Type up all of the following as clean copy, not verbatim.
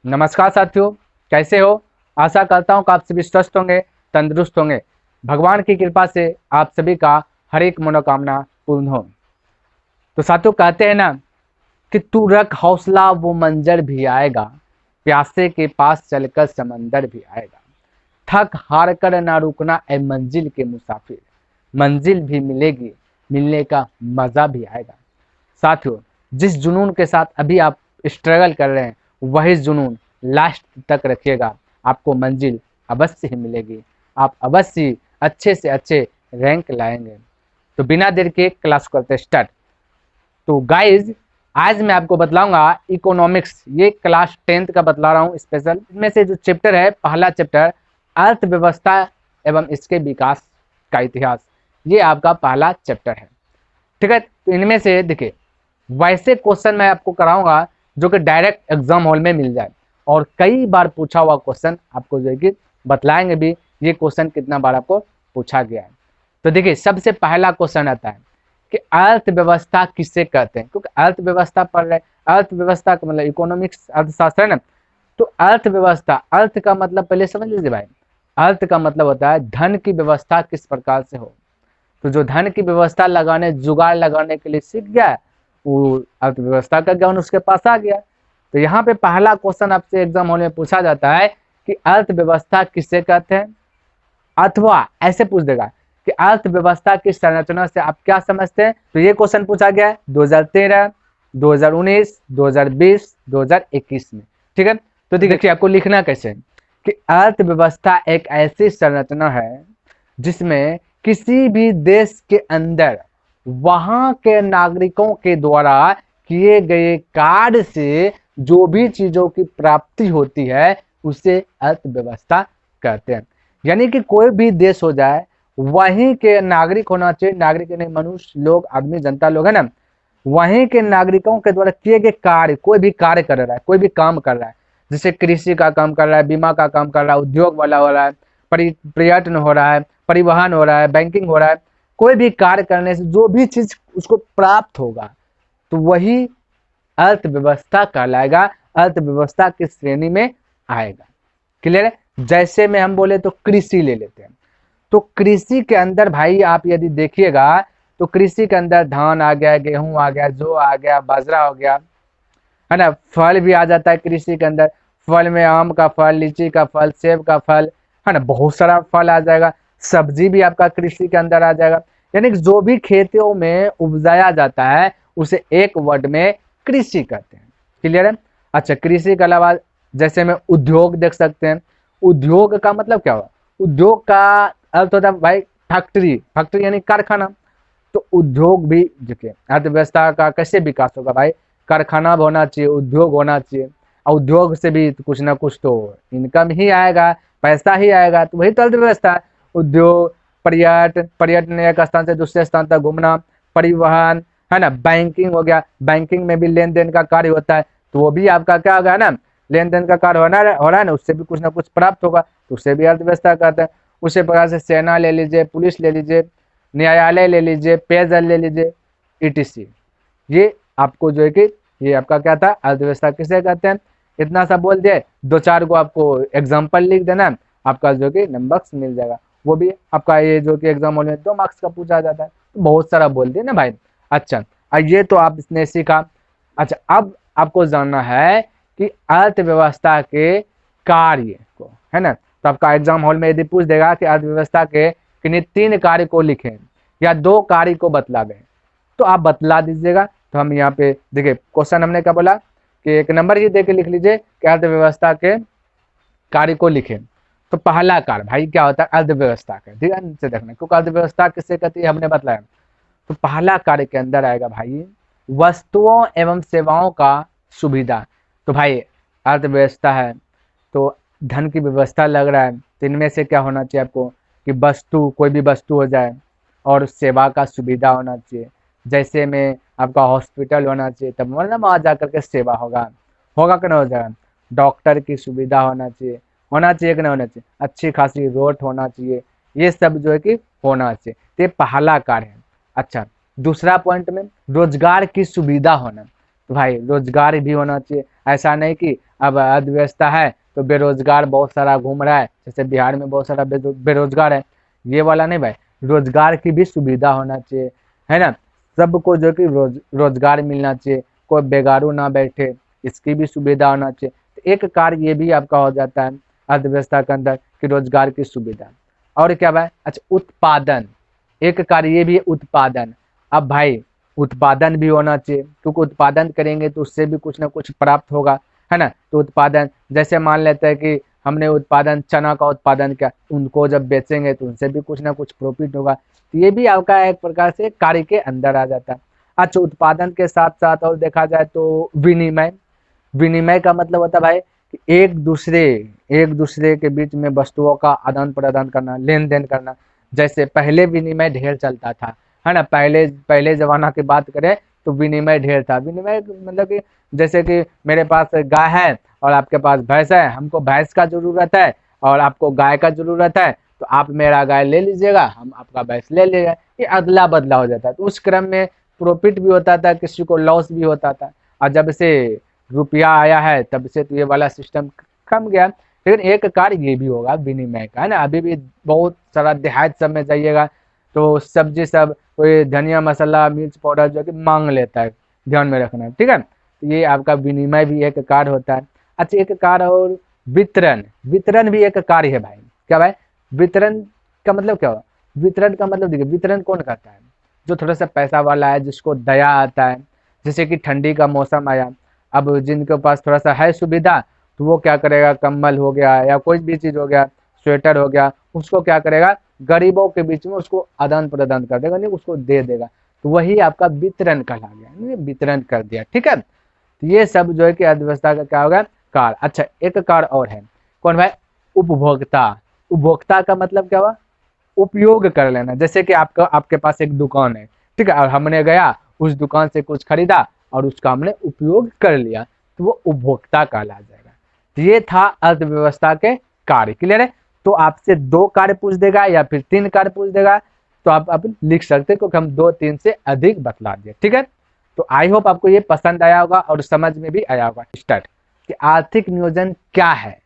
नमस्कार साथियों, कैसे हो। आशा करता हूँ कि आप सभी स्वस्थ होंगे, तंदुरुस्त होंगे। भगवान की कृपा से आप सभी का हर एक मनोकामना पूर्ण हो। तो साथियों, कहते हैं ना कि तू रख हौसला, वो मंजर भी आएगा, प्यासे के पास चलकर समंदर भी आएगा। थक हार कर ना रुकना ए मंजिल के मुसाफिर, मंजिल भी मिलेगी, मिलने का मजा भी आएगा। साथियों, जिस जुनून के साथ अभी आप स्ट्रगल कर रहे हैं, वही जुनून लास्ट तक रखिएगा, आपको मंजिल अवश्य ही मिलेगी। आप अवश्य ही अच्छे से अच्छे रैंक लाएंगे। तो बिना देर के क्लास करते स्टार्ट। तो गाइज, आज मैं आपको बतलाऊंगा इकोनॉमिक्स, ये क्लास 10th का बतला रहा हूँ स्पेशल। इसमें से जो चैप्टर है, पहला चैप्टर अर्थव्यवस्था एवं इसके विकास का इतिहास, ये आपका पहला चैप्टर है। ठीक है, तो इनमें से देखिए, वैसे क्वेश्चन मैं आपको कराऊंगा जो कि डायरेक्ट एग्जाम हॉल में मिल जाए, और कई बार पूछा हुआ क्वेश्चन आपको जो है कि बतलाएंगे भी ये क्वेश्चन कितना बार आपको पूछा गया है। तो देखिए, सबसे पहला क्वेश्चन आता है कि अर्थव्यवस्था किसे कहते हैं, क्योंकि अर्थव्यवस्था पढ़ रहे, अर्थव्यवस्था का मतलब इकोनॉमिक्स अर्थशास्त्र है ना। तो अर्थव्यवस्था, अर्थ का मतलब पहले समझ लीजिए भाई। अर्थ का मतलब होता है धन की व्यवस्था किस प्रकार से हो। तो जो धन की व्यवस्था लगाने, जुगाड़ लगाने के लिए सीख गया, वो अर्थव्यवस्था का ज्ञान उसके पास आ गया। तो यहाँ पे पहला क्वेश्चन आपसे एग्जाम हॉल में पूछा जाता है कि अर्थव्यवस्था किसे कहते हैं, अथवा ऐसे पूछ देगा कि अर्थव्यवस्था की संरचना से आप क्या समझते हैं। तो ये क्वेश्चन पूछा गया है 2013, 2019, 2020, 2021 में। ठीक है, तो देखिए आपको लिखना कैसे कि अर्थव्यवस्था एक ऐसी संरचना है जिसमें किसी भी देश के अंदर वहां के नागरिकों के द्वारा किए गए कार्य से जो भी चीजों की प्राप्ति होती है, उसे अर्थव्यवस्था कहते हैं। यानी कि कोई भी देश हो जाए, वहीं के नागरिक होना चाहिए, नागरिक यानी मनुष्य लोग, आदमी, जनता लोग है ना, वहीं के नागरिकों के द्वारा किए गए कार्य, कोई भी कार्य कर रहा है, कोई भी काम कर रहा है, जैसे कृषि का काम कर रहा है, बीमा का काम कर रहा है, उद्योग वाला हो रहा है, पर्यटन हो रहा है, परिवहन हो रहा है, बैंकिंग हो रहा है, कोई भी कार्य करने से जो भी चीज उसको प्राप्त होगा, तो वही अर्थव्यवस्था कहलाएगा, अर्थव्यवस्था की श्रेणी में आएगा। क्लियर है। जैसे में हम बोले तो कृषि ले लेते हैं। तो कृषि के अंदर भाई आप यदि देखिएगा, तो कृषि के अंदर धान आ गया, गेहूं आ गया, जौ आ गया, बाजरा हो गया, है ना। फल भी आ जाता है कृषि के अंदर। फल में आम का फल, लीची का फल, सेब का फल, है ना, बहुत सारा फल आ जाएगा। सब्जी भी आपका कृषि के अंदर आ जाएगा। यानी कि जो भी खेतों में उपजाया जाता है, उसे एक वर्ड में कृषि कहते हैं। क्लियर है। अच्छा, कृषि के अलावा जैसे में उद्योग देख सकते हैं। उद्योग का मतलब क्या हुआ, उद्योग का अर्थ होता है भाई फैक्ट्री, फैक्ट्री यानी कारखाना। तो उद्योग भी देखिए, अर्थव्यवस्था का कैसे विकास होगा भाई, कारखाना होना चाहिए, उद्योग होना चाहिए, और उद्योग से भी कुछ ना कुछ तो इनकम ही आएगा, पैसा ही आएगा, तो वही तो अर्थव्यवस्था है। उद्योग, पर्यटन, पर्यटन एक स्थान से दूसरे स्थान तक घूमना, परिवहन, है ना, बैंकिंग हो गया, बैंकिंग में भी लेन देन का कार्य होता है, तो वो भी आपका क्या होगा ना, लेन देन का कार्य हो रहा है ना, उससे भी कुछ ना कुछ प्राप्त होगा, तो उससे भी अर्थव्यवस्था कहते हैं। उसी प्रकार से सेना ले लीजिए, पुलिस ले लीजिए, न्यायालय ले लीजिए, पेयजल ले लीजिए, ईटीसी। ये आपको जो है कि ये आपका क्या था, अर्थव्यवस्था किसे कहते हैं। इतना सा बोल दिए, दो चार को आपको एग्जाम्पल लिख देना, आपका जो कि नंबर्स मिल जाएगा। वो भी आपका ये जो कि एग्जाम हॉल में 2 मार्क्स का पूछा जाता है, तो बहुत सारा बोल दिए ना भाई। अच्छा, ये तो आप इसने सीखा। अच्छा, अब आपको जानना है कि अर्थव्यवस्था के कार्य को, है ना। तो आपका एग्जाम हॉल में यदि पूछ देगा कि अर्थव्यवस्था के किन्हीं 3 कार्य को लिखें या 2 कार्य को बतला दें, तो आप बतला दीजिएगा। तो हम यहाँ पे देखिए, क्वेश्चन हमने क्या बोला कि एक नंबर ही दे के लिख लीजिए कि अर्थव्यवस्था के कार्य को लिखें। तो पहला कार्य भाई क्या होता है, अर्थव्यवस्था का, ध्यान से देखना, क्योंकि अर्थव्यवस्था किससे कहती है हमने बतलाया। तो पहला कार्य के अंदर आएगा भाई वस्तुओं एवं सेवाओं का सुविधा। तो भाई अर्थव्यवस्था है, तो धन की व्यवस्था लग रहा है, तो इनमें से क्या होना चाहिए आपको कि वस्तु, कोई भी वस्तु हो जाए, और सेवा का सुविधा होना चाहिए। जैसे में आपका हॉस्पिटल होना चाहिए, तब मतलब वहाँ जा करके सेवा होगा, होगा कि नहीं हो जाएगा। डॉक्टर की सुविधा होना चाहिए कि नहीं होना चाहिए। अच्छी खासी रोड होना चाहिए, ये सब जो है कि होना चाहिए। तो ये पहला कार्य है। अच्छा, दूसरा पॉइंट में रोजगार की सुविधा होना। तो भाई रोजगार भी होना चाहिए, ऐसा नहीं कि अब अर्थव्यवस्था है तो बेरोजगार बहुत सारा घूम रहा है, जैसे बिहार में बहुत सारा बेरोजगार है, ये वाला नहीं भाई, रोजगार की भी सुविधा होना चाहिए, है ना, सबको जो कि रोजगार मिलना चाहिए, कोई बेगारू ना बैठे, इसकी भी सुविधा होना चाहिए। तो एक कार्य ये भी आपका हो जाता है अर्थव्यवस्था के अंदर कि रोजगार की सुविधा। और क्या भाई, अच्छा उत्पादन, एक कार्य ये भी है उत्पादन। अब भाई उत्पादन भी होना चाहिए, क्योंकि उत्पादन करेंगे तो उससे भी कुछ ना कुछ प्राप्त होगा, है ना। तो उत्पादन, जैसे मान लेते हैं कि हमने उत्पादन चना का उत्पादन किया, उनको जब बेचेंगे तो उनसे भी कुछ ना कुछ प्रॉफिट होगा, तो ये भी आपका एक प्रकार से कार्य के अंदर आ जाता है। अच्छा उत्पादन के साथ साथ और देखा जाए तो विनिमय, विनिमय का मतलब होता है भाई कि एक दूसरे के बीच में वस्तुओं का आदान प्रदान करना, लेन देन करना। जैसे पहले विनिमय ढेर चलता था, है ना, पहले पहले जमाना की बात करें तो विनिमय ढेर था। विनिमय मतलब कि जैसे कि मेरे पास गाय है और आपके पास भैंस है, हमको भैंस का जरूरत है और आपको गाय का जरूरत है, तो आप मेरा गाय ले लीजिएगा, हम आपका भैंस ले लेगा, ये अदला बदला हो जाता है। तो उस क्रम में प्रॉफिट भी होता था, किसी को लॉस भी होता था। और जब से रुपया आया है तब से तो ये वाला सिस्टम कम गया। लेकिन एक कार्य ये भी होगा विनिमय का, है ना, अभी भी बहुत सारा देहात सब में जाइएगा तो सब्जी सब कोई धनिया मसाला मिर्च पाउडर जो कि मांग लेता है, ध्यान में रखना है, ठीक है। तो ये आपका विनिमय भी एक कार्य होता है। अच्छा एक कार्य और वितरण, वितरण भी एक कार्य है भाई। क्या भाई, वितरण का मतलब क्या हुआ, वितरण का मतलब देखिए वितरण कौन करता है, जो थोड़ा सा पैसा वाला है, जिसको दया आता है। जैसे कि ठंडी का मौसम आया, अब जिनके पास थोड़ा सा है सुविधा तो वो क्या करेगा, कंबल हो गया या कोई भी चीज हो गया, स्वेटर हो गया, उसको क्या करेगा, गरीबों के बीच में उसको आदान प्रदान कर देगा, नहीं उसको दे देगा, तो वही आपका वितरण कहला गया, नहीं वितरण कर दिया, ठीक है। तो ये सब जो है कि अर्थव्यवस्था का क्या होगा, कार्य। अच्छा एक कार्य और है, कौन भाई, उपभोक्ता। उपभोक्ता का मतलब क्या हुआ, उपयोग कर लेना। जैसे कि आपका आपके पास एक दुकान है, ठीक है, और हमने गया उस दुकान से कुछ खरीदा और उसका हमने उपयोग कर लिया, तो वो उपभोक्ता कहला जाएगा। तो ये था अर्थव्यवस्था के कार्य, क्लियर है। तो आपसे 2 कार्य पूछ देगा या फिर 3 कार्य पूछ देगा तो आप अब लिख सकते हैं, क्योंकि हम 2-3 से अधिक बतला दिए, ठीक है। तो आई होप आपको ये पसंद आया होगा और समझ में भी आया होगा। स्टार्ट कि आर्थिक नियोजन क्या है।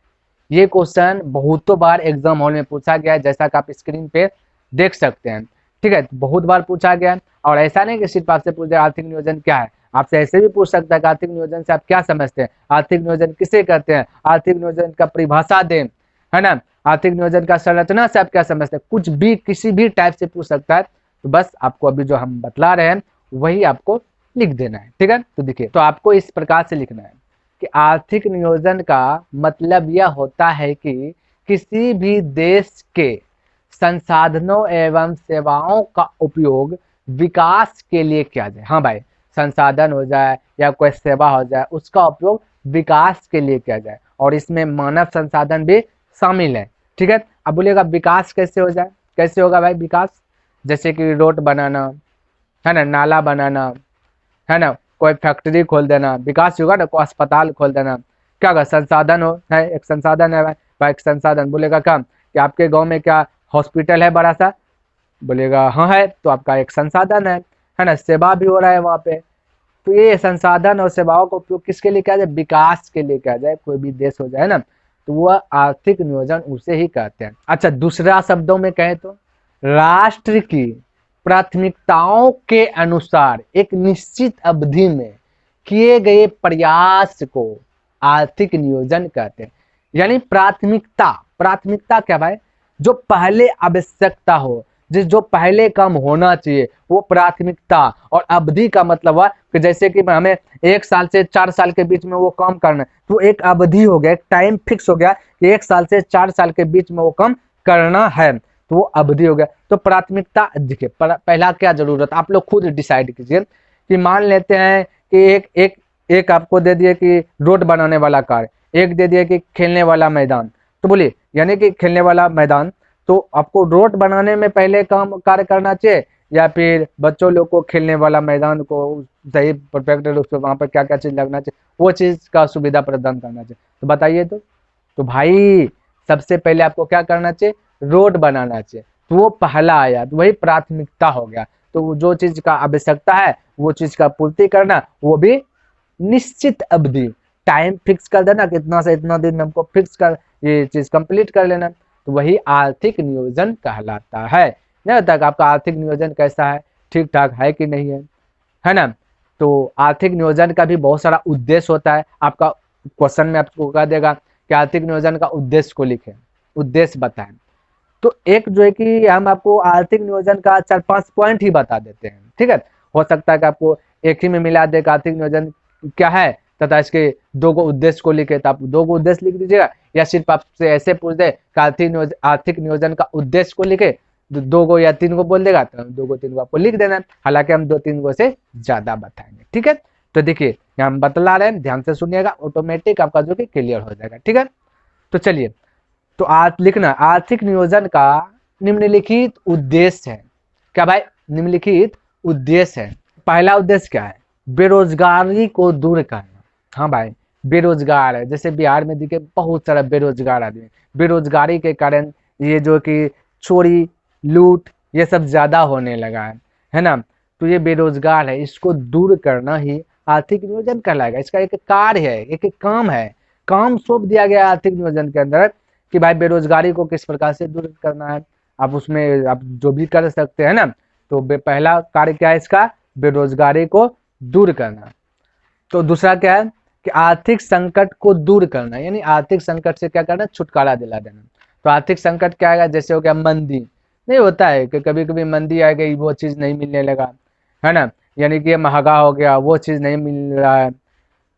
ये क्वेश्चन बहुतों बार एग्जाम हॉल में पूछा गया है, जैसा कि आप स्क्रीन पे देख सकते हैं, ठीक है, बहुत बार पूछा गया। और ऐसा नहीं कि सिर्फ आपसे पूछ दे आर्थिक नियोजन क्या है, आपसे ऐसे भी पूछ सकता है कि आर्थिक नियोजन से आप क्या समझते हैं, आर्थिक नियोजन किसे कहते हैं, आर्थिक नियोजन का परिभाषा दें, है ना, आर्थिक नियोजन का संरचना से आप क्या समझते हैं, कुछ भी किसी भी टाइप से पूछ सकता है। तो बस आपको अभी जो हम बतला रहे हैं वही आपको लिख देना है, ठीक है। तो देखिए, तो आपको इस प्रकार से लिखना है कि आर्थिक नियोजन का मतलब यह होता है कि किसी भी देश के संसाधनों एवं सेवाओं का उपयोग विकास के लिए किया जाए। हाँ भाई, संसाधन हो जाए या कोई सेवा हो जाए, उसका उपयोग विकास के लिए किया जाए, और इसमें मानव संसाधन भी शामिल है, ठीक है। अब बोलिएगा विकास कैसे हो जाए, कैसे होगा भाई विकास, जैसे कि रोड बनाना, है ना, नाला बनाना, है ना, कोई फैक्ट्री खोल देना, विकास होगा ना, कोई अस्पताल खोल देना, क्या होगा, संसाधन हो है, एक संसाधन है भाई, एक संसाधन। बोलेगा क्या कि आपके गांव में क्या हॉस्पिटल है बड़ा सा, बोलेगा हाँ है, तो आपका एक संसाधन है ना, सेवा भी हो रहा है वहाँ पे। तो ये संसाधन और सेवाओं का उपयोग किसके लिए किया जाए, विकास के लिए किया जाए, कोई भी देश हो जाए ना, तो वह आर्थिक नियोजन उसे ही कहते हैं। अच्छा दूसरा शब्दों में कहें तो राष्ट्र की प्राथमिकताओं के अनुसार एक निश्चित अवधि में किए गए प्रयास को आर्थिक नियोजन कहते हैं। यानी प्राथमिकता, प्राथमिकता क्या भाई, जो पहले आवश्यकता हो, जो पहले काम होना चाहिए वो प्राथमिकता। और अवधि का मतलब हुआ कि जैसे कि हमें 1 साल से 4 साल के बीच में वो काम करना है, तो एक अवधि हो गया, एक टाइम फिक्स हो गया कि 1 साल से 4 साल के बीच में वो काम करना है, तो वो अवधि हो गया। तो प्राथमिकता देखिए, पहला क्या जरूरत, आप लोग खुद डिसाइड कीजिए कि मान लेते हैं कि एक आपको दे दिए कि रोड बनाने वाला कार्य, एक दे दिए कि खेलने वाला मैदान, तो बोलिए यानी कि खेलने वाला मैदान, तो आपको रोड बनाने में पहले काम कार्य करना चाहिए या फिर बच्चों लोग को खेलने वाला मैदान को सही परफेक्ट रूप से वहां पर क्या क्या चीज लगना चाहिए वो चीज का सुविधा प्रदान करना चाहिए, तो बताइए। तो भाई सबसे पहले आपको क्या करना चाहिए, रोड बनाना चाहिए, तो वो पहला आया, तो वही प्राथमिकता हो गया। तो जो चीज का आवश्यकता है वो चीज का पूर्ति करना, वो भी निश्चित अवधि। टाइम फिक्स कर देना कि इतना से इतना दिन में हमको फिक्स कर ये चीज कंप्लीट कर लेना, तो वही आर्थिक नियोजन कहलाता है। नहीं होता कि आपका आर्थिक नियोजन कैसा है, ठीक ठाक है कि नहीं है ना। तो आर्थिक नियोजन का भी बहुत सारा उद्देश्य होता है। आपका क्वेश्चन में आपको कह देगा कि आर्थिक नियोजन का उद्देश्य को लिखें, उद्देश्य बताएं। तो एक जो है कि हम आपको आर्थिक नियोजन का 4-5 पॉइंट ही बता देते हैं, ठीक है। हो सकता है कि आपको एक ही में मिला दे आर्थिक नियोजन क्या है तथा इसके 2 गो उद्देश्य को लिखे, तो आप 2 गो उद्देश्य लिख दीजिएगा, या सिर्फ आपसे ऐसे पूछ दे कि आर्थिक नियोजन का उद्देश्य को लिखे, 2 गो या 3 गो बोल देगा तो 2 गो 3 गो आपको लिख देना। हालांकि हम 2-3 गो से ज्यादा बताएंगे, ठीक है। तो देखिए हम बतला रहे हैं, ध्यान से सुनिएगा, ऑटोमेटिक आपका जो कि क्लियर हो जाएगा, ठीक है। तो चलिए, तो लिखना आर्थिक नियोजन का निम्नलिखित उद्देश्य है। क्या भाई, निम्नलिखित उद्देश्य है। पहला उद्देश्य क्या है, बेरोजगारी को दूर करना। हाँ भाई, बेरोजगार है, जैसे बिहार में देखिए बहुत सारा बेरोजगार आदमी, बेरोजगारी के कारण ये जो कि चोरी लूट ये सब ज्यादा होने लगा है ना। तो ये बेरोजगार है, इसको दूर करना ही आर्थिक नियोजन कहलाएगा। इसका एक कार्य है, एक काम है, काम सौंप दिया गया आर्थिक नियोजन के अंदर कि भाई बेरोजगारी को किस प्रकार से दूर करना है। आप उसमें आप जो भी कर सकते हैं ना। तो पहला कार्य क्या है इसका, बेरोजगारी को दूर करना। तो दूसरा क्या है कि आर्थिक संकट को दूर करना, यानी आर्थिक संकट से क्या करना, छुटकारा दिला देना। तो आर्थिक संकट क्या आएगा, जैसे हो गया मंदी, नहीं होता है कि कभी कभी मंदी आ गई, वो चीज नहीं मिलने लगा है ना, यानी कि महंगा हो गया, वो चीज नहीं मिल रहा है,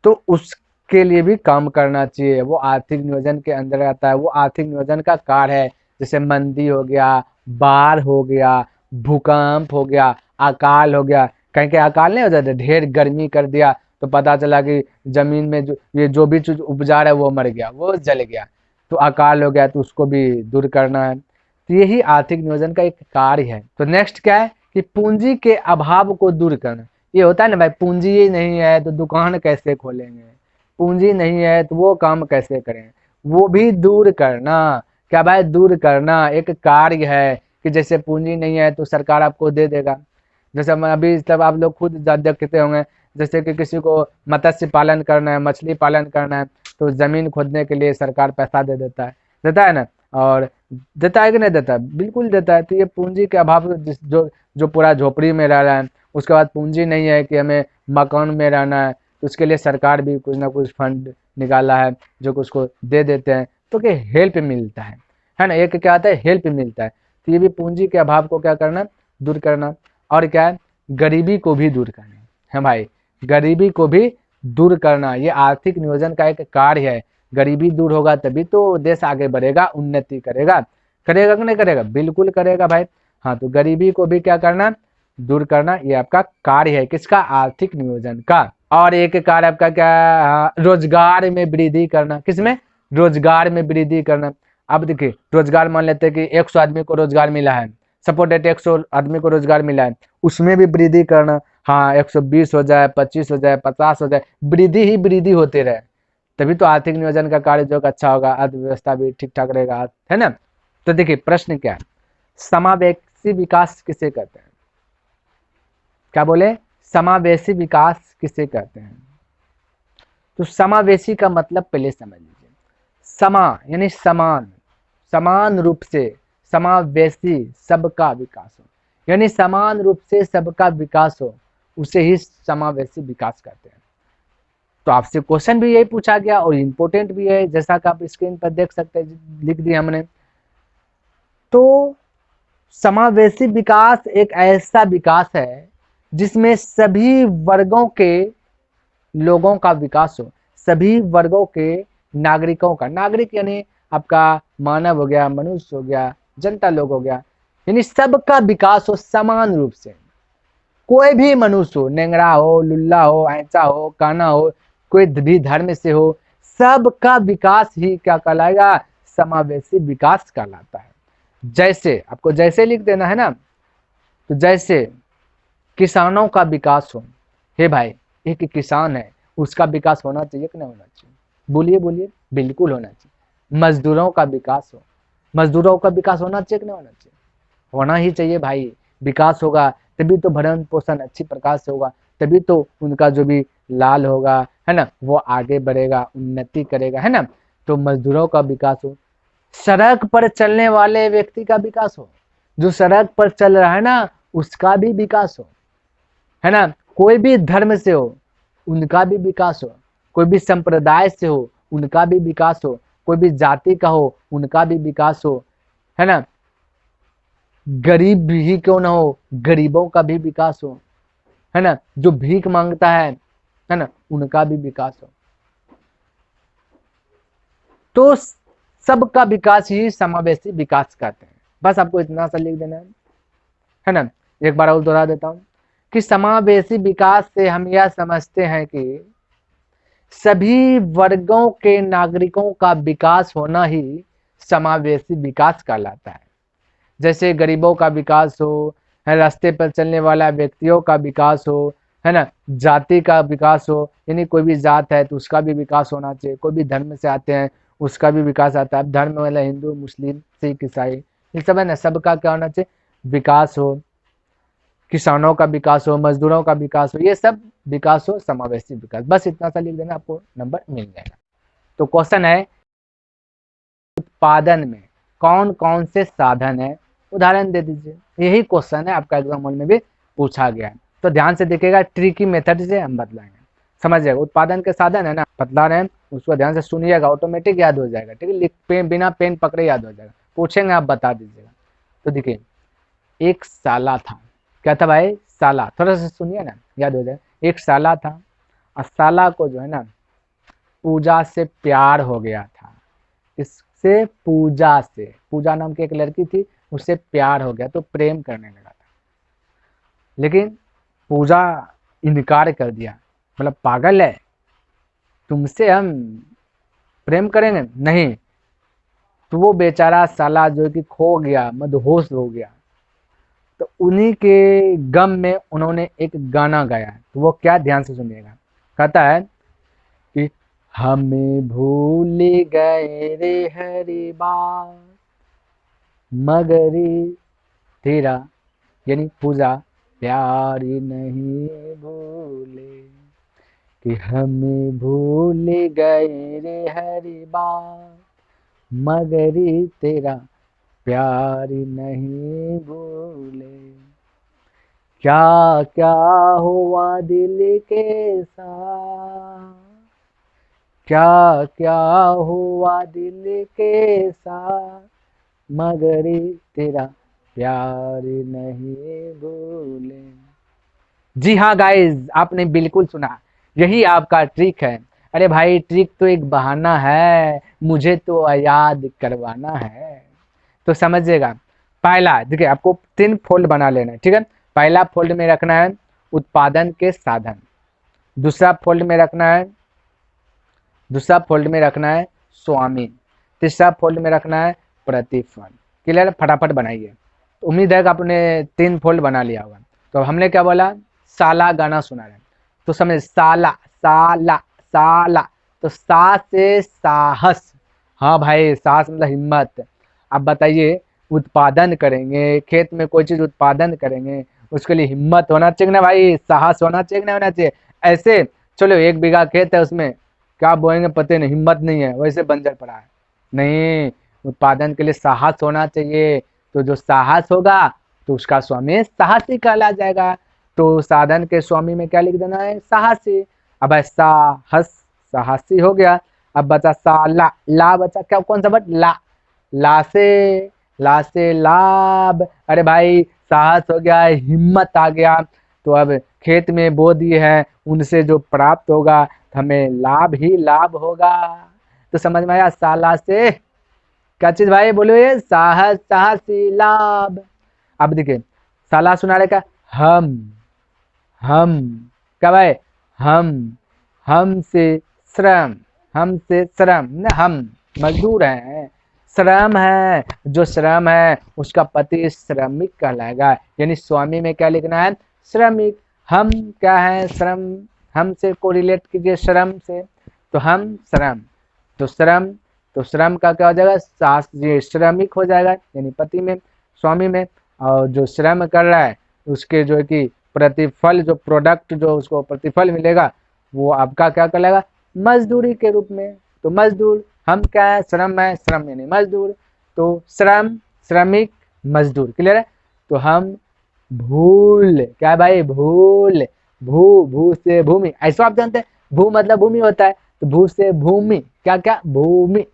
तो उसके लिए भी काम करना चाहिए, वो आर्थिक नियोजन के अंदर आता है, वो आर्थिक नियोजन का कार्य है। जैसे मंदी हो गया, बाढ़ हो गया, भूकंप हो गया, अकाल हो गया। कहीं के अकाल नहीं हो जाता, ढेर गर्मी कर दिया तो पता चला कि जमीन में जो भी चीज उपजा रहा है वो मर गया, वो जल गया, तो अकाल हो गया, तो उसको भी दूर करना है। तो यही आर्थिक नियोजन का एक कार्य है। तो नेक्स्ट क्या है कि पूंजी के अभाव को दूर करना। ये होता है ना भाई, पूंजी ही नहीं है तो दुकान कैसे खोलेंगे, पूंजी नहीं है तो वो काम कैसे करें, वो भी दूर करना। क्या भाई, दूर करना एक कार्य है कि जैसे पूंजी नहीं है तो सरकार आपको दे देगा। जैसे अभी तब आप लोग खुद देखते होंगे, जैसे कि किसी को मत्स्य पालन करना है, मछली पालन करना है, तो जमीन खोदने के लिए सरकार पैसा दे देता है ना। और देता है कि नहीं देता, बिल्कुल देता है। तो ये पूंजी के अभाव जो जो पूरा झोपड़ी में रह रहा है, उसके बाद पूंजी नहीं है कि हमें मकान में रहना है, तो उसके लिए सरकार भी कुछ ना कुछ फंड निकाला है जो कि उसको दे देते हैं, तो कि हेल्प मिलता है ना। एक क्या आता है, हेल्प मिलता है। तो ये भी पूंजी के अभाव को क्या करना, दूर करना। और क्या है, गरीबी को भी दूर करना है भाई, गरीबी को भी दूर करना, ये आर्थिक नियोजन का एक कार्य है। गरीबी दूर होगा तभी तो देश आगे बढ़ेगा, उन्नति करेगा करेगा कि नहीं करेगा, बिल्कुल करेगा भाई। हाँ, तो गरीबी को भी क्या करना, दूर करना, ये आपका कार्य है, किसका, आर्थिक नियोजन का। और एक कार्य आपका क्या, रोजगार में वृद्धि करना। किसमें, रोजगार में वृद्धि करना। अब देखिए रोजगार मान लेते हैं कि 100 आदमी को रोजगार मिला है, सपोर्ट 100 आदमी को रोजगार मिला है, उसमें भी वृद्धि करना। हाँ, 120 हो जाए, 25 हो जाए, 50 हो जाए, वृद्धि ही वृद्धि होते रहे, तभी तो आर्थिक नियोजन का कार्य जो अच्छा होगा, अर्थव्यवस्था भी ठीक ठाक रहेगा, है ना। तो देखिए प्रश्न क्या है, समावेशी विकास किसे कहते हैं। क्या बोले, समावेशी विकास किसे कहते हैं। तो समावेशी का मतलब पहले समझ लीजिए। समा यानी समान, समान रूप से, समावेशी सबका विकास हो, यानी समान रूप से सबका विकास हो, उसे ही समावेशी विकास कहते हैं। तो आपसे क्वेश्चन भी यही पूछा गया और इम्पोर्टेंट भी है, जैसा कि आप स्क्रीन पर देख सकते हैं, लिख दिया हमने। तो समावेशी विकास एक ऐसा विकास है जिसमें सभी वर्गों के लोगों का विकास हो, सभी वर्गों के नागरिकों का, नागरिक यानी आपका मानव हो गया, मनुष्य हो गया, जनता लोग हो गया, यानी सबका विकास हो समान रूप से। कोई भी मनुष्य हो, नेंगरा हो, लुल्ला हो, ऐंचा हो, काना हो, कोई भी धर्म से हो, सबका विकास ही क्या कहलाएगा, समावेशी विकास कहलाता है। जैसे आपको जैसे लिख देना है ना, तो जैसे किसानों का विकास हो, हे भाई एक किसान है, उसका विकास होना चाहिए कि नहीं होना चाहिए, बोलिए बोलिए, बिल्कुल होना चाहिए। मजदूरों का विकास हो, मजदूरों का विकास होना चाहिए कि नहीं होना चाहिए, होना ही चाहिए भाई। विकास होगा तभी तो भरण पोषण अच्छी प्रकार से होगा, तभी तो उनका जो भी लाल होगा, है ना, वो आगे बढ़ेगा, उन्नति करेगा, है ना। तो मजदूरों का विकास हो, सड़क पर चलने वाले व्यक्ति का विकास हो, जो सड़क पर चल रहा है ना उसका भी विकास हो, है ना। कोई भी धर्म से हो उनका भी विकास हो, कोई भी संप्रदाय से हो उनका भी विकास हो, कोई भी जाति का हो उनका भी विकास हो, है ना। गरीब भी क्यों ना हो, गरीबों का भी विकास हो, है ना। जो भीख मांगता है ना, उनका भी विकास हो। तो सबका विकास ही समावेशी विकास कहते हैं। बस आपको इतना सा लिख देना है ना। एक बार और दोहरा देता हूं कि समावेशी विकास से हम यह समझते हैं कि सभी वर्गों के नागरिकों का विकास होना ही समावेशी विकास कहलाता है। जैसे गरीबों का विकास हो, है, रास्ते पर चलने वाला व्यक्तियों का विकास हो, है ना, जाति का विकास हो, यानी कोई भी जात है तो उसका भी विकास होना चाहिए, कोई भी धर्म से आते हैं उसका भी विकास आता है। धर्म वाला हिंदू, मुस्लिम, सिख, ईसाई, ये सब है ना, सबका क्या होना चाहिए, विकास हो। किसानों का विकास हो, मजदूरों का विकास हो, ये सब विकास हो, समावेशी विकास। बस इतना सा लिख देना, आपको नंबर मिल जाएगा। तो क्वेश्चन है उत्पादन में कौन कौन से साधन है, उदाहरण दे दीजिए। यही क्वेश्चन है आपका एग्जाम हॉल में भी पूछा गया है। तो ध्यान से देखिएगा, ट्रिकी मेथड से हम बतलाएंगे, समझ जाएगा। उत्पादन के साधन है ना, बतला रहे हैं, उसको ध्यान से सुनिएगा, ऑटोमेटिक याद हो जाएगा, ठीक है। बिना पेन पकड़े याद हो जाएगा, पूछेंगे आप बता दीजिएगा। तो देखिए, एक साला था, क्या था भाई, साला, थोड़ा सा सुनिए ना, याद हो जाए। एक साला था और साला को जो है ना पूजा से प्यार हो गया था। इससे पूजा से, पूजा नाम की एक लड़की थी, उससे प्यार हो गया तो प्रेम करने लगा था। लेकिन पूजा इनकार कर दिया, मतलब पागल है, तुमसे हम प्रेम करेंगे नहीं। तो वो बेचारा साला जो कि खो गया, मदहोश हो गया। तो उन्हीं के गम में उन्होंने एक गाना गाया, तो वो क्या, ध्यान से सुनिएगा। कहता है कि हमें भूल गए रे हरी बात, मगरी तेरा, यानी पूजा प्यारी नहीं भूले, कि हमें भूल गए रे हरी बात, मगरी तेरा प्यारी नहीं भूले। क्या क्या हुआ दिल के साथ, क्या क्या हुआ दिल के साथ, मगरी तेरा प्यार नहीं भूले। जी हाँ गाइज, आपने बिल्कुल सुना, यही आपका ट्रिक है। अरे भाई, ट्रिक तो एक बहाना है, मुझे तो याद करवाना है। तो समझिएगा, पहला देखिए, आपको 3 फोल्ड बना लेना है, ठीक है। पहला फोल्ड में रखना है उत्पादन के साधन, दूसरा फोल्ड में रखना है स्वामी, तीसरा फोल्ड में रखना है प्रतिफल। क्लियर, फटाफट बनाइए। तो उम्मीद है कि आपने 3 फोल्ड बना लिया होगा। तो हमने क्या बोला, साला गाना सुना रहे, तो समझ, साला साला साला, तो सा से साहस, हाँ भाई, साहस मतलब हिम्मत। अब बताइए, उत्पादन करेंगे, खेत में कोई चीज उत्पादन करेंगे, उसके लिए हिम्मत होना चाहिए ना भाई, साहस होना चाहिए ना होना चाहिए। ऐसे चलो 1 बीघा खेत है, उसमें क्या बोएंगे पते नहीं, हिम्मत नहीं है, वैसे बंजर पड़ा है, नहीं, उत्पादन के लिए साहस होना चाहिए। तो जो साहस होगा तो उसका स्वामी साहसी कहला जाएगा। तो साधन के स्वामी में क्या लिख देना है, साहसी। अब साहस, साहसी हो गया। अब बचा साला, ला बचा, क्या कौन सा वर्ड, ला, ला से लाभ। अरे भाई, साहस हो गया, हिम्मत आ गया, तो अब खेत में बो दिए हैं, उनसे जो प्राप्त होगा हमें लाभ ही लाभ होगा। तो समझ में आया, साला से क्या चीज भाई, बोलो ये, साहस, साहसी, लाभ। अब देखिए, साला सुना रहे क्या, हम क्या भाई, हमसे श्रम, हमसे श्रम ना, हम मजदूर हैं, श्रम है, जो श्रम है उसका पति श्रमिक कहलाएगा। यानी स्वामी में क्या लिखना है, श्रमिक। हम क्या है, श्रम, हमसे को रिलेट कीजिए श्रम से, तो हम श्रम, तो श्रम, तो श्रम का क्या हो जाएगा, शास्त्रीय श्रमिक हो जाएगा, यानी पति में, स्वामी में। और जो श्रम कर रहा है उसके जो है कि प्रतिफल, जो प्रोडक्ट जो उसको प्रतिफल मिलेगा वो आपका क्या कहलाएगा, मजदूरी के रूप में। तो मजदूर, हम क्या है, श्रम है, श्रम यानी मजदूर, तो श्रम, श्रमिक, मजदूर। क्लियर है। तो हम भूल, क्या है भाई, भूल, भू से भूमि, ऐसा आप जानते हैं, भू मतलब भूमि होता है, तो भू से भूमि, क्या क्या, भूमि।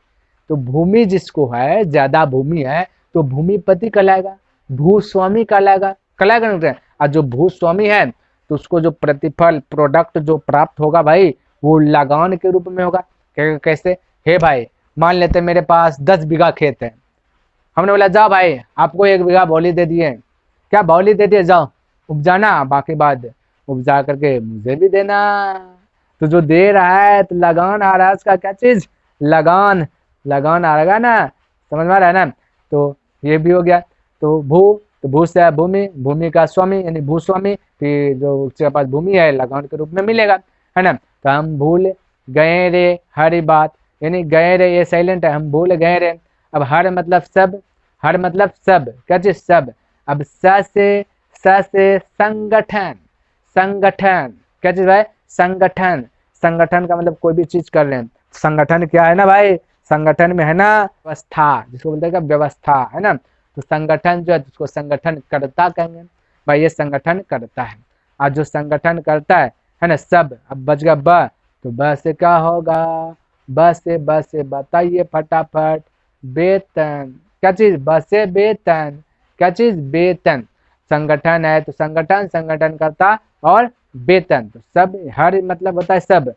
तो भूमि जिसको है, ज्यादा भूमि है, तो भूमिपति कहलाएगा, भूस्वामी कहलाएगा, कहलाएगा ना। और जो भूस्वामी है तो उसको जो प्रतिफल, प्रोडक्ट जो प्राप्त होगा भाई, वो लगान के रूप में होगा। कैसे, हे भाई मान लेते मेरे पास 10 बीघा खेत है, हमने बोला जाओ भाई आपको 1 बीघा भौली दे दिए, क्या भौली दे दिए, जाओ उपजाना, बाकी बाद उपजा करके मुझे भी देना। तो जो दे रहा है तो लगान आ रहा है उसका, क्या चीज, लगान, लगान आ रहा है ना, समझ में आ रहा है ना। तो ये भी हो गया। तो भू, तो भू से भूमि, भूमि का स्वामी यानी भूस्वामी, फिर जो उसके पास भूमि है लगान के रूप में मिलेगा, है ना। तो हम भूल गए रे हर बात, यानी गए रे ये साइलेंट है, हम भूल गए रे। अब हर मतलब सब, हर मतलब सब, क्या चीज, सब। अब स से संगठन, संगठन, क्या चीज भाई, संगठन, संगठन का मतलब कोई भी चीज कर रहे हैं। संगठन क्या है ना भाई, संगठन में है ना व्यवस्था, जिसको बोलते हैं व्यवस्था, है ना। तो संगठन जो है उसको संगठन करता कहेंगे भाई, ये संगठन करता है। आज जो संगठन करता है ना, सब। अब बच गया ब, तो ब से क्या होगा, ब से बताइए फटाफट, वेतन, क्या चीज, ब से वेतन, क्या चीज, वेतन। संगठन है तो संगठन, संगठन करता, और वेतन, तो सब, हर मतलब होता है सब,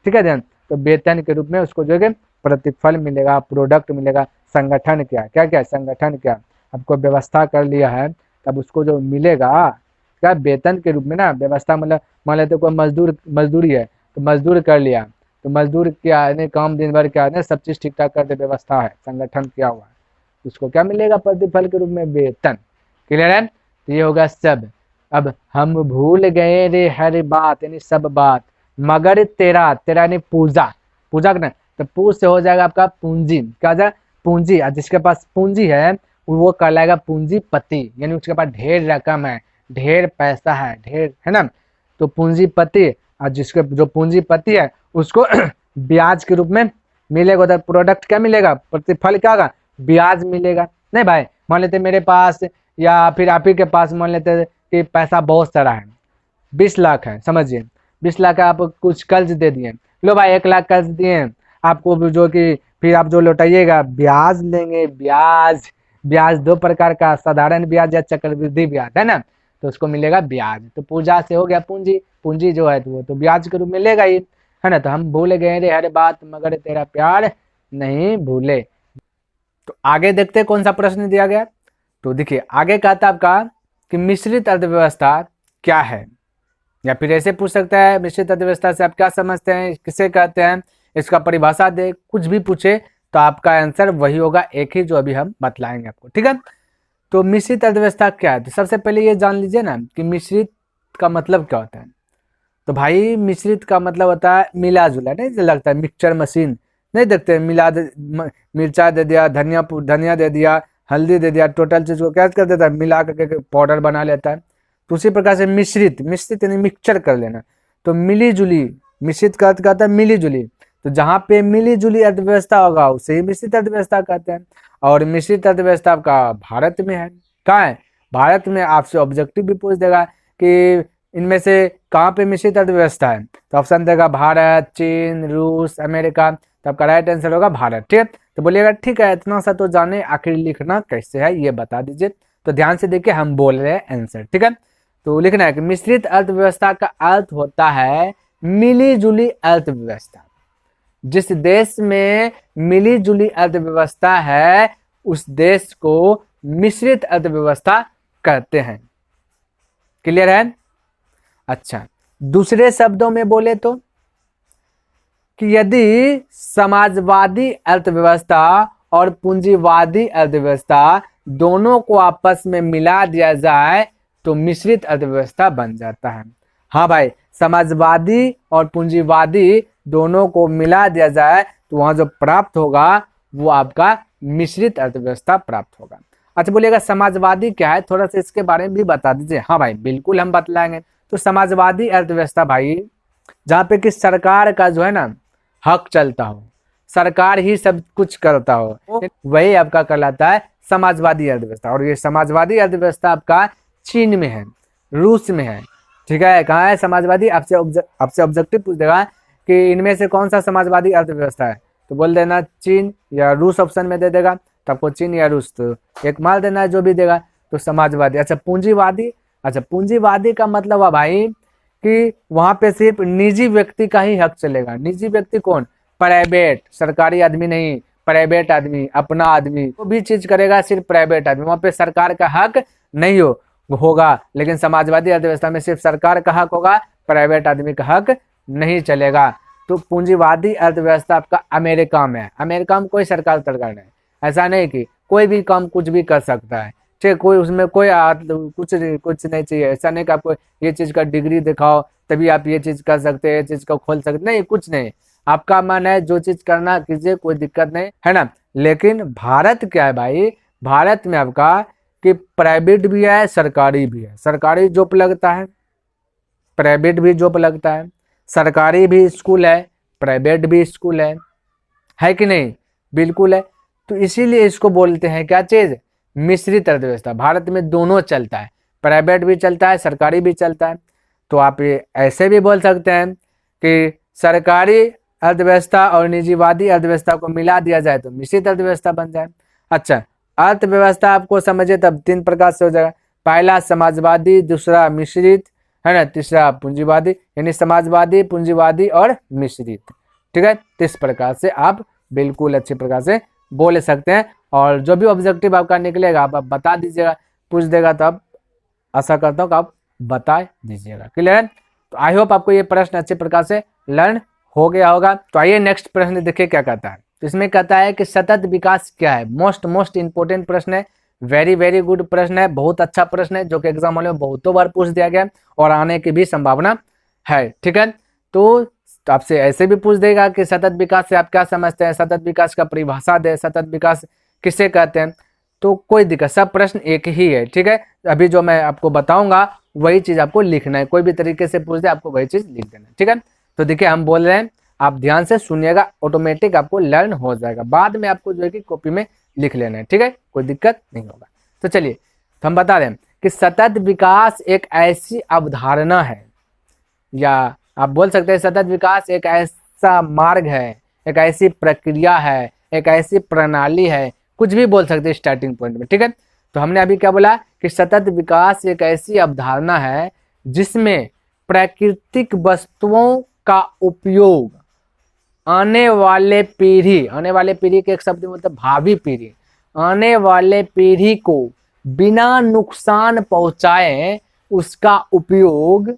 ठीक है ध्यान। तो वेतन के रूप में उसको जो है प्रतिफल मिलेगा, प्रोडक्ट मिलेगा। संगठन क्या, क्या क्या, संगठन क्या, आपको व्यवस्था कर लिया है, तब उसको जो मिलेगा क्या, वेतन के रूप में ना। व्यवस्था मतलब मान लेते कोई मजदूर, मजदूरी है तो मजदूर कर लिया, तो मजदूर क्या है, काम दिन भर क्या है, सब चीज ठीक ठाक करते, व्यवस्था है, संगठन किया हुआ है, उसको क्या मिलेगा, प्रतिफल के रूप में वेतन। क्लियर है। तो ये होगा सब। अब हम भूल गए रे हर बात, यानी सब बात, मगर तेरा, तेरा यानी पूजा, पूजा करना, तो पूज से हो जाएगा आपका पूंजी, क्या हो जाएगा, पूंजी। और जिसके पास पूंजी है वो कहलाएगा पूंजीपति, यानी उसके पास ढेर रकम है, ढेर पैसा है, ढेर, है ना। तो पूंजीपति, और जिसके जो पूंजीपति है उसको ब्याज के रूप में मिलेगा, उधर प्रोडक्ट क्या मिलेगा, प्रतिफल क्या होगा, ब्याज मिलेगा। नहीं भाई मान लेते मेरे पास या फिर आप ही के पास मान लेते कि पैसा बहुत सारा है, 20 लाख है, समझिए 20 लाख आप कुछ कर्ज दे दिए, लो भाई 1 लाख कर्ज दिए आपको, जो कि फिर आप जो लौटाइएगा ब्याज लेंगे, ब्याज, ब्याज 2 प्रकार का, साधारण ब्याज या चक्रवृद्धि ब्याज, है ना। तो उसको मिलेगा ब्याज। तो पूजा से हो गया पूंजी, पूंजी जो है तो वो तो ब्याज के रूप में लेगा ही, है ना। तो हम भूल गए रे हर बात, मगर तेरा प्यार नहीं भूले। तो आगे देखते हैं कौन सा प्रश्न दिया गया। तो देखिए आगे कहता है आपका कि मिश्रित अर्थव्यवस्था क्या है, या फिर ऐसे पूछ सकता है मिश्रित अर्थव्यवस्था से आप क्या समझते हैं, किसे कहते हैं, इसका परिभाषा दे, कुछ भी पूछे तो आपका आंसर वही होगा, एक ही जो अभी हम बतलाएंगे आपको, ठीक है। तो मिश्रित अर्थव्यवस्था क्या है, तो सबसे पहले ये जान लीजिए ना कि मिश्रित का मतलब क्या होता है। तो भाई मिश्रित का मतलब होता है मिला जुला, नहीं लगता है मिक्सचर मशीन, नहीं देखते मिर्चा दे दिया, धनिया दे दिया, हल्दी दे दिया, टोटल चीज को क्या कर देता है, मिला करके पाउडर बना लेता है। तो उसी प्रकार से मिश्रित, मिश्रित यानी मिक्सचर कर लेना। तो मिली जुली, मिश्रित का अर्थ कहता है मिली जुली, तो जहाँ पे मिली जुली अर्थव्यवस्था होगा उसे ही मिश्रित अर्थव्यवस्था कहते हैं। और मिश्रित अर्थव्यवस्था आपका भारत में है, कहाँ है, भारत में। आपसे ऑब्जेक्टिव भी पूछ देगा कि इनमें से कहाँ पे मिश्रित अर्थव्यवस्था है, तो ऑप्शन देगा भारत, चीन, रूस, अमेरिका, तो आपका राइट आंसर होगा भारत, ठीक है। तो बोलिएगा ठीक है इतना सा तो जाने, आखिर लिखना कैसे है ये बता दीजिए। तो ध्यान से देखिए हम बोल रहे हैं आंसर, ठीक है। तो लिखना है कि मिश्रित अर्थव्यवस्था का अर्थ होता है मिली जुली अर्थव्यवस्था। जिस देश में मिली जुली अर्थव्यवस्था है उस देश को मिश्रित अर्थव्यवस्था कहते हैं। क्लियर है। अच्छा दूसरे शब्दों में बोले तो कि यदि समाजवादी अर्थव्यवस्था और पूंजीवादी अर्थव्यवस्था दोनों को आपस में मिला दिया जाए तो मिश्रित अर्थव्यवस्था बन जाता है। हाँ भाई समाजवादी और पूंजीवादी दोनों को मिला दिया जाए तो वहां जो प्राप्त होगा वो आपका मिश्रित अर्थव्यवस्था प्राप्त होगा। अच्छा बोलिएगा समाजवादी क्या है, थोड़ा सा इसके बारे में भी बता दीजिए। हाँ भाई बिल्कुल हम बतलाएंगे। तो समाजवादी अर्थव्यवस्था भाई जहाँ पे कि सरकार का जो है ना हक चलता हो, सरकार ही सब कुछ करता हो, वही आपका कहलाता है समाजवादी अर्थव्यवस्था। और ये समाजवादी अर्थव्यवस्था आपका चीन में है, रूस में है, ठीक है। कहाँ है समाजवादी? आपसे ऑब्जेक्टिव पूछ देगा कि इनमें से कौन सा समाजवादी अर्थव्यवस्था है, तो बोल देना चीन या रूस, ऑप्शन में दे देगा तो आपको चीन या रूस, तो एक माल देना है, जो भी देगा तो समाजवादी। अच्छा पूंजीवादी, अच्छा पूंजीवादी का मतलब है भाई कि वहां पे सिर्फ निजी व्यक्ति का ही हक चलेगा। निजी व्यक्ति कौन? प्राइवेट, सरकारी आदमी नहीं, प्राइवेट आदमी, अपना आदमी, वो भी चीज करेगा, सिर्फ प्राइवेट आदमी, वहां पे सरकार का हक नहीं होगा। लेकिन समाजवादी अर्थव्यवस्था में सिर्फ सरकार का हक होगा, प्राइवेट आदमी का हक नहीं चलेगा। तो पूंजीवादी अर्थव्यवस्था आपका अमेरिका में है। अमेरिका में कोई सरकार नहीं, ऐसा नहीं कि कोई भी काम कुछ भी कर सकता है, ठीक, कोई उसमें कोई कुछ नहीं चाहिए। ऐसा नहीं कि आपको ये चीज का डिग्री दिखाओ तभी आप ये चीज कर सकते हैं, ये चीज को खोल सकते, नहीं, कुछ नहीं, आपका मन है जो चीज करना कीजिए, कोई दिक्कत नहीं है ना। लेकिन भारत क्या है भाई, भारत में आपका कि प्राइवेट भी है, सरकारी भी है। सरकारी जॉब लगता है, प्राइवेट भी जॉब लगता है, सरकारी भी स्कूल है, प्राइवेट भी स्कूल है कि नहीं? बिल्कुल है। तो इसीलिए इसको बोलते हैं क्या चीज? मिश्रित अर्थव्यवस्था। भारत में दोनों चलता है, प्राइवेट भी चलता है, सरकारी भी चलता है। तो आप ये ऐसे भी बोल सकते हैं कि सरकारी अर्थव्यवस्था और निजीवादी अर्थव्यवस्था को मिला दिया जाए तो मिश्रित अर्थव्यवस्था बन जाए। अच्छा, अर्थव्यवस्था आपको समझे तब 3 प्रकार से हो जाएगा। पहला समाजवादी, दूसरा मिश्रित, है ना, तीसरा पूंजीवादी, यानी समाजवादी, पूंजीवादी और मिश्रित, ठीक है। तो इस प्रकार से आप बिल्कुल अच्छी प्रकार से बोल सकते हैं। और जो भी ऑब्जेक्टिव आपका निकलेगा आप बता दीजिएगा, पूछ देगा तो आप, आशा करता हूँ कि आप बता दीजिएगा। क्लियर है? तो आई होप आपको ये प्रश्न अच्छे प्रकार से लर्न हो गया होगा। तो आइए नेक्स्ट प्रश्न देखिए क्या कहता है। तो इसमें कहता है कि सतत विकास क्या है। मोस्ट इंपोर्टेंट प्रश्न है, वेरी गुड प्रश्न है, बहुत अच्छा प्रश्न है, जो कि एग्जाम हॉल में बहुतों बार पूछ दिया गया और आने की भी संभावना है, ठीक है। तो आपसे ऐसे भी पूछ देगा कि सतत विकास से आप क्या समझते हैं, सतत विकास का परिभाषा दे, सतत विकास किसे कहते हैं। तो कोई दिक्कत, सब प्रश्न एक ही है, ठीक है। अभी जो मैं आपको बताऊंगा वही चीज आपको लिखना है, कोई भी तरीके से पूछ दे आपको वही चीज लिख देना, ठीक है। तो देखिए हम बोल रहे हैं, आप ध्यान से सुनिएगा, ऑटोमेटिक आपको लर्न हो जाएगा। बाद में आपको जो है कि कॉपी में लिख लेना है, ठीक है, कोई दिक्कत नहीं होगा। तो चलिए, तो हम बता दें कि सतत विकास एक ऐसी अवधारणा है, या आप बोल सकते हैं सतत विकास एक ऐसा मार्ग है, एक ऐसी प्रक्रिया है, एक ऐसी प्रणाली है, कुछ भी बोल सकते हैं स्टार्टिंग पॉइंट में, ठीक है। तो हमने अभी क्या बोला कि सतत विकास एक ऐसी अवधारणा है जिसमें प्राकृतिक वस्तुओं का उपयोग आने वाले पीढ़ी के एक शब्द मतलब भावी पीढ़ी, आने वाले पीढ़ी को बिना नुकसान पहुंचाए उसका उपयोग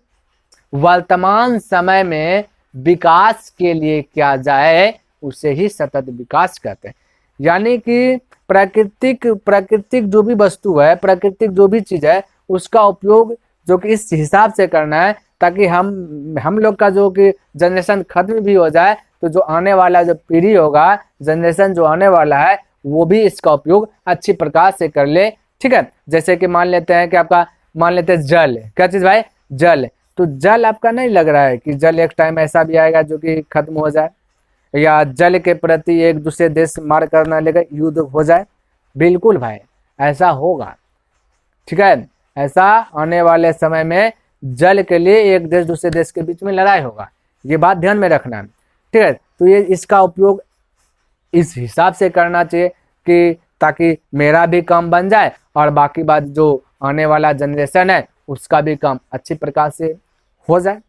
वर्तमान समय में विकास के लिए किया जाए, उसे ही सतत विकास कहते हैं। यानी कि प्राकृतिक जो भी वस्तु है, प्राकृतिक जो भी चीज है, उसका उपयोग जो कि इस हिसाब से करना है ताकि हम लोग का जो कि जनरेशन खत्म भी हो जाए, तो जो आने वाला जो पीढ़ी होगा, जनरेशन जो आने वाला है, वो भी इसका उपयोग अच्छी प्रकार से कर ले, ठीक है। जैसे कि मान लेते हैं कि आपका, मान लेते हैं जल, क्या चीज भाई? जल। तो जल आपका नहीं लग रहा है कि जल एक टाइम ऐसा भी आएगा जो कि खत्म हो जाए, या जल के प्रति एक दूसरे देश मार करना लेकर युद्ध हो जाए? बिल्कुल भाई, ऐसा होगा, ठीक है। ऐसा आने वाले समय में जल के लिए एक देश दूसरे देश के बीच में लड़ाई होगा, ये बात ध्यान में रखना, ठीक है। तो ये इसका उपयोग इस हिसाब से करना चाहिए कि ताकि मेरा भी काम बन जाए और बाकी बात जो आने वाला जनरेशन है उसका भी काम अच्छी प्रकार से हो जाए।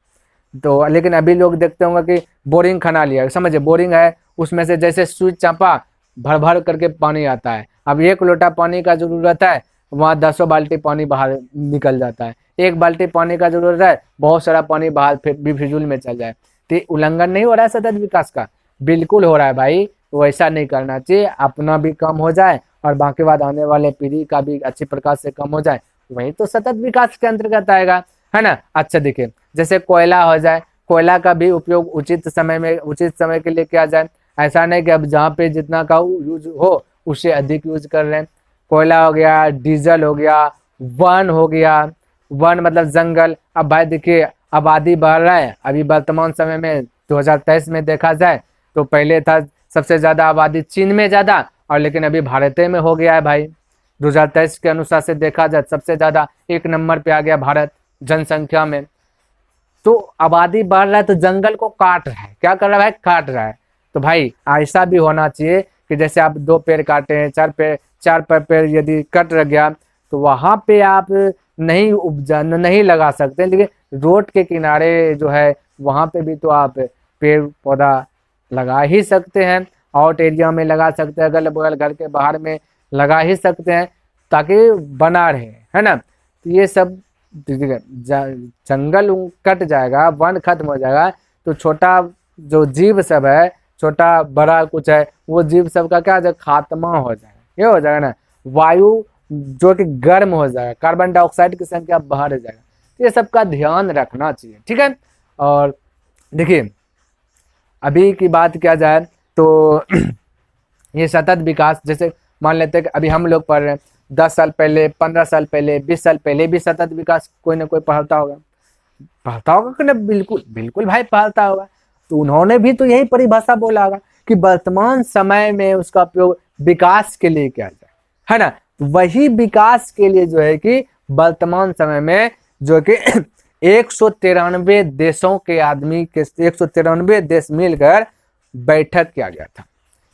तो लेकिन अभी लोग देखते होंगे कि बोरिंग खना लिया, समझे, बोरिंग है, उसमें से जैसे स्विच चापा भर भर करके पानी आता है। अब 1 लोटा पानी का जरूरत है, वहाँ 10 बाल्टी पानी बाहर निकल जाता है। 1 बाल्टी पानी का जरूरत है, बहुत सारा पानी बाहर भी फिजूल में चल जाए। तो उल्लंघन नहीं हो रहा है सतत विकास का? बिल्कुल हो रहा है भाई, वैसा नहीं करना चाहिए। अपना भी कम हो जाए और बाकी बाद आने वाले पीढ़ी का भी अच्छी प्रकार से कम हो जाए, वही तो सतत विकास के अंतर्गत आएगा, है ना। अच्छा देखिए, जैसे कोयला हो जाए, कोयला का भी उपयोग उचित समय के लिए किया जाए। ऐसा नहीं कि अब जहाँ पे जितना का यूज हो उससे अधिक यूज कर रहे हैं। कोयला हो गया, डीजल हो गया, वन हो गया, वन मतलब जंगल। अब भाई देखिए, आबादी बढ़ रहा है। अभी वर्तमान समय में 2023 में देखा जाए तो पहले था सबसे ज़्यादा आबादी चीन में ज़्यादा, और लेकिन अभी भारत में हो गया है भाई। 2023 के अनुसार से देखा जाए सबसे ज़्यादा 1 नंबर पे आ गया भारत जनसंख्या में। तो आबादी बढ़ रहा है तो जंगल को काट रहा है, क्या कर रहा है भाई, काट रहा है। तो भाई ऐसा भी होना चाहिए कि जैसे आप 2 पेड़ काटे हैं, 4 पेड़ यदि कट रह गया तो वहां पे आप नहीं लगा सकते, लेकिन रोड के किनारे जो है वहां पे भी तो आप पेड़ पौधा लगा ही सकते हैं। आउट एरिया में लगा सकते हैं, अगल बगल घर के बाहर में लगा ही सकते हैं ताकि बना रहे, है ना। तो ये सब जंगल कट जाएगा, वन खत्म हो जाएगा तो छोटा जो जीव सब है, छोटा बड़ा कुछ है, वो जीव सब का क्या खात्मा हो जाएगा। ये हो जाएगा ना, वायु जो कि गर्म हो जाएगा, कार्बन डाइऑक्साइड की संख्या बढ़ जाएगा। ये सब का ध्यान रखना चाहिए, ठीक है। और देखिए अभी की बात किया जाए तो ये सतत विकास, जैसे मान लेते हैं कि अभी हम लोग पढ़ रहे हैं, 10 साल पहले, 15 साल पहले, 20 साल पहले भी सतत विकास कोई ना कोई पढ़ता होगा कि ना, बिल्कुल बिल्कुल भाई पढ़ता होगा। तो उन्होंने भी तो यही परिभाषा बोला होगा कि वर्तमान समय में उसका उपयोग विकास के लिए किया जाए, है ना। वही विकास के लिए जो है कि वर्तमान समय में जो कि 193 देशों के आदमी के 193 देश मिलकर बैठक किया गया था,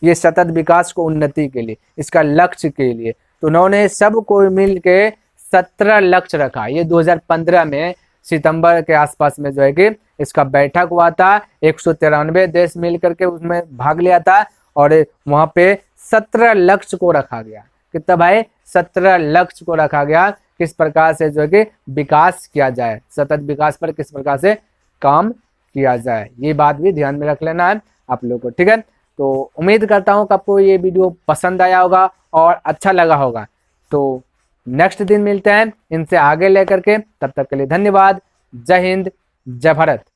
ये सतत विकास को उन्नति के लिए, इसका लक्ष्य के लिए। तो उन्होंने सबको मिल के 17 लक्ष्य रखा। ये 2015 में सितंबर के आसपास में जो है कि इसका बैठक हुआ था, 193 देश मिल करके उसमें भाग लिया था, और वहां पे 17 लक्ष्य को रखा गया। कितना भाई, 17 लक्ष्य को रखा गया, किस प्रकार से जो है कि विकास किया जाए, सतत विकास पर किस प्रकार से काम किया जाए। ये बात भी ध्यान में रख लेना है आप लोगों को, ठीक है। तो उम्मीद करता हूँ कि आपको ये वीडियो पसंद आया होगा और अच्छा लगा होगा। तो नेक्स्ट दिन मिलते हैं इनसे आगे लेकर के, तब तक के लिए धन्यवाद। जय हिंद, जय भारत।